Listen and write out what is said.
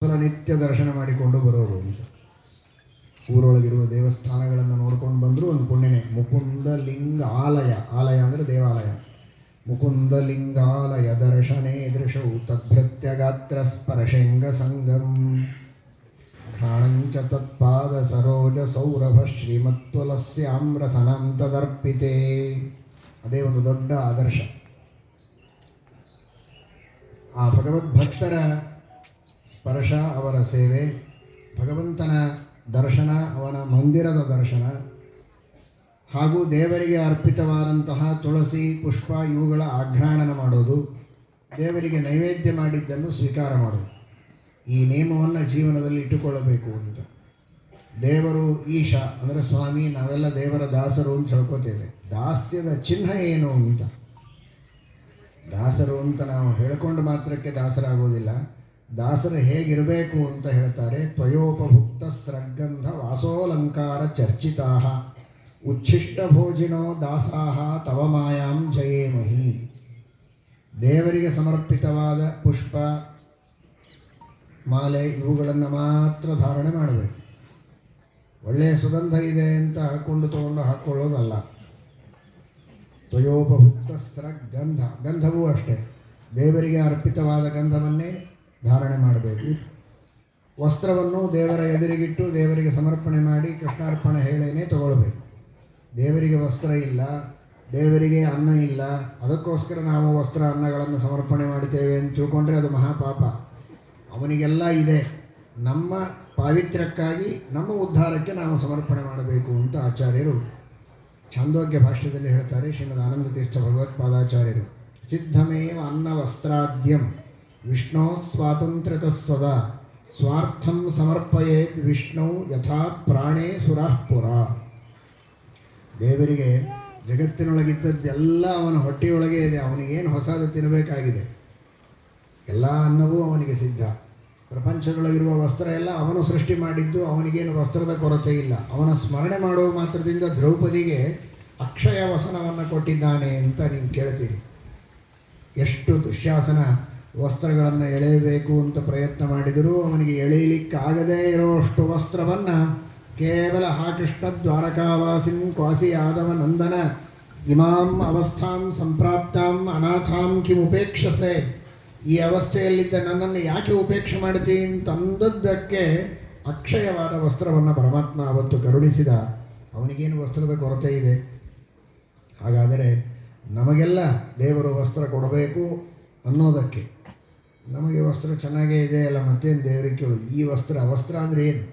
ಸಲ ನಿತ್ಯ ದರ್ಶನ ಮಾಡಿಕೊಂಡು ಬರೋದು ಅಂತ. ಊರೊಳಗಿರುವ ದೇವಸ್ಥಾನಗಳನ್ನು ನೋಡ್ಕೊಂಡು ಬಂದರೂ ಒಂದು ಪುಣ್ಯನೇ. ಮುಕುಂದ ಲಿಂಗ ಆಲಯ, ಆಲಯ ಅಂದರೆ ದೇವಾಲಯ. ಮುಕುಂದ ಲಿಂಗಾಲಯ ದರ್ಶನೇ ದೃಶೌ ತದ್ಭೃತ್ಯ ಗಾತ್ರ ಸ್ಪರ್ಶೇಂಗ ಸಂಗಂ ಘ್ರಾಣಂಚ ತತ್ಪಾದ ಸರೋಜ ಸೌರಭ ಶ್ರೀಮತ್ವಲಸ್ಯಾಮ್ರಸನಂ ತದರ್ಪಿತೆ. ಅದೇ ಒಂದು ದೊಡ್ಡ ಆದರ್ಶ. ಆ ಭಗವದ್ಭಕ್ತರ ಸ್ಪರ್ಶ, ಅವರ ಸೇವೆ, ಭಗವಂತನ ದರ್ಶನ, ಅವನ ಮಂದಿರದ ದರ್ಶನ, ಹಾಗೂ ದೇವರಿಗೆ ಅರ್ಪಿತವಾದಂತಹ ತುಳಸಿ ಪುಷ್ಪ ಇವುಗಳ ಆಘ್ರಾಣನ ಮಾಡೋದು, ದೇವರಿಗೆ ನೈವೇದ್ಯ ಮಾಡಿದ್ದನ್ನು ಸ್ವೀಕಾರ ಮಾಡೋದು. ಈ ನಿಯಮವನ್ನು ಜೀವನದಲ್ಲಿ ಇಟ್ಟುಕೊಳ್ಳಬೇಕು ಅಂತ. ದೇವರು ಈಶ ಅಂದರೆ ಸ್ವಾಮಿ, ನಾವೆಲ್ಲ ದೇವರ ದಾಸರು ಅಂತ ಹೇಳ್ಕೋತೇವೆ. ದಾಸ್ಯದ ಚಿಹ್ನೆ ಏನು ಅಂತ, ದಾಸರು ಅಂತ ನಾವು ಹೇಳಿಕೊಂಡು ಮಾತ್ರಕ್ಕೆ ದಾಸರಾಗೋದಿಲ್ಲ. ದಾಸರು ಹೇಗಿರಬೇಕು ಅಂತ ಹೇಳ್ತಾರೆ. ತ್ವಯೋಪಭುಕ್ತ ಸ್ರಗ್ಗಂಧ ವಾಸೋಲಂಕಾರ ಚರ್ಚಿತಾ ಉಚ್ಛಿಷ್ಟ ಭೋಜಿನೋ ದಾಸಾಹ ತವ ಮಾಯಾಂ ಜಯೇಮಹಿ. ದೇವರಿಗೆ ಸಮರ್ಪಿತವಾದ ಪುಷ್ಪ ಮಾಲೆ ಇವುಗಳನ್ನು ಮಾತ್ರ ಧಾರಣೆ ಮಾಡಬೇಕು. ಒಳ್ಳೆಯ ಸುಗಂಧ ಇದೆ ಅಂತ ತಗೊಂಡು ಹಾಕ್ಕೊಳ್ಳೋದಲ್ಲ. ತ್ವಯೋಪಭುಕ್ತ ಸ್ರಗ್ಗಂಧ, ಗಂಧವೂ ಅಷ್ಟೇ ದೇವರಿಗೆ ಅರ್ಪಿತವಾದ ಗಂಧವನ್ನೇ ಧಾರಣೆ ಮಾಡಬೇಕು. ವಸ್ತ್ರವನ್ನು ದೇವರ ಎದುರಿಗಿಟ್ಟು ದೇವರಿಗೆ ಸಮರ್ಪಣೆ ಮಾಡಿ ಕೃಷ್ಣಾರ್ಪಣೆ ಹೇಳೇನೆ ತಗೊಳ್ಬೇಕು. ದೇವರಿಗೆ ವಸ್ತ್ರ ಇಲ್ಲ, ದೇವರಿಗೆ ಅನ್ನ ಇಲ್ಲ, ಅದಕ್ಕೋಸ್ಕರ ನಾವು ವಸ್ತ್ರ ಅನ್ನಗಳನ್ನು ಸಮರ್ಪಣೆ ಮಾಡ್ತೇವೆ ಅಂತ ತಿಳ್ಕೊಂಡ್ರೆ ಅದು ಮಹಾಪಾಪ. ಅವನಿಗೆಲ್ಲ ಇದೆ. ನಮ್ಮ ಪಾವಿತ್ರ್ಯಕ್ಕಾಗಿ, ನಮ್ಮ ಉದ್ಧಾರಕ್ಕೆ ನಾವು ಸಮರ್ಪಣೆ ಮಾಡಬೇಕು ಅಂತ ಆಚಾರ್ಯರು ಛಾಂದೋಗ್ಯ ಭಾಷ್ಯದಲ್ಲಿ ಹೇಳ್ತಾರೆ. ಶ್ರೀಮದ್ ಆನಂದ ತೀರ್ಥ ಭಗವತ್ಪಾದಾಚಾರ್ಯರು ಸಿದ್ಧಮೇವ ಅನ್ನ ವಸ್ತ್ರಾದ್ಯಂ ವಿಷ್ಣೋ ಸ್ವಾತಂತ್ರ್ಯತಃ ಸದಾ ಸ್ವಾರ್ಥಂ ಸಮರ್ಪಯೇತ್ ವಿಷ್ಣು ಯಥಾ ಪ್ರಾಣೇ ಸುರಾಃಪುರ. ದೇವರಿಗೆ ಜಗತ್ತಿನೊಳಗಿದ್ದದ್ದೆಲ್ಲ ಅವನ ಹೊಟ್ಟೆಯೊಳಗೆ ಇದೆ. ಅವನಿಗೇನು ಹೊಸದು ತಿನ್ನಬೇಕಾಗಿದೆ? ಎಲ್ಲ ಅನ್ನವೂ ಅವನಿಗೆ ಸಿದ್ಧ. ಪ್ರಪಂಚದೊಳಗಿರುವ ವಸ್ತ್ರ ಎಲ್ಲ ಅವನು ಸೃಷ್ಟಿ ಮಾಡಿದ್ದು, ಅವನಿಗೇನು ವಸ್ತ್ರದ ಕೊರತೆ ಇಲ್ಲ. ಅವನ ಸ್ಮರಣೆ ಮಾಡುವ ಮಾತ್ರದಿಂದ ದ್ರೌಪದಿಗೆ ಅಕ್ಷಯ ವಸನವನ್ನು ಕೊಟ್ಟಿದ್ದಾನೆ ಅಂತ ನೀವು ಕೇಳ್ತೀರಿ. ಎಷ್ಟು ದುಶ್ಯಾಸನ ವಸ್ತ್ರಗಳನ್ನು ಎಳೆಯಬೇಕು ಅಂತ ಪ್ರಯತ್ನ ಮಾಡಿದರೂ ಅವನಿಗೆ ಎಳೆಯಲಿಕ್ಕಾಗದೇ ಇರೋಷ್ಟು ವಸ್ತ್ರವನ್ನು ಕೇವಲ ಹಾ ಕೃಷ್ಣ ದ್ವಾರಕಾವಾಸಿಂ ಕ್ವಾಸಿ ಯಾದವ ನಂದನ ಇಮಾಂ ಅವಸ್ಥಾಂ ಸಂಪ್ರಾಪ್ತಾಂ ಅನಾಥಾಂ ಕಿಮುಪೇಕ್ಷಸೆ. ಈ ಅವಸ್ಥೆಯಲ್ಲಿದ್ದ ನನ್ನನ್ನು ಯಾಕೆ ಉಪೇಕ್ಷೆ ಮಾಡ್ತೀನಿ ಅಂತಂದದ್ದಕ್ಕೆ ಅಕ್ಷಯವಾದ ವಸ್ತ್ರವನ್ನು ಪರಮಾತ್ಮ ಅವತ್ತು ಕರುಣಿಸಿದ. ಅವನಿಗೇನು ವಸ್ತ್ರದ ಕೊರತೆ ಇದೆ? ಹಾಗಾದರೆ ನಮಗೆಲ್ಲ ದೇವರು ವಸ್ತ್ರ ಕೊಡಬೇಕು ಅನ್ನೋದಕ್ಕೆ, ನಮಗೆ ವಸ್ತ್ರ ಚೆನ್ನಾಗೇ ಇದೆ ಅಲ್ಲ, ಮತ್ತೇನು ದೇವರಿಗೆ ಕೇಳು. ಈ ವಸ್ತ್ರ ಅಂದರೆ ಏನು?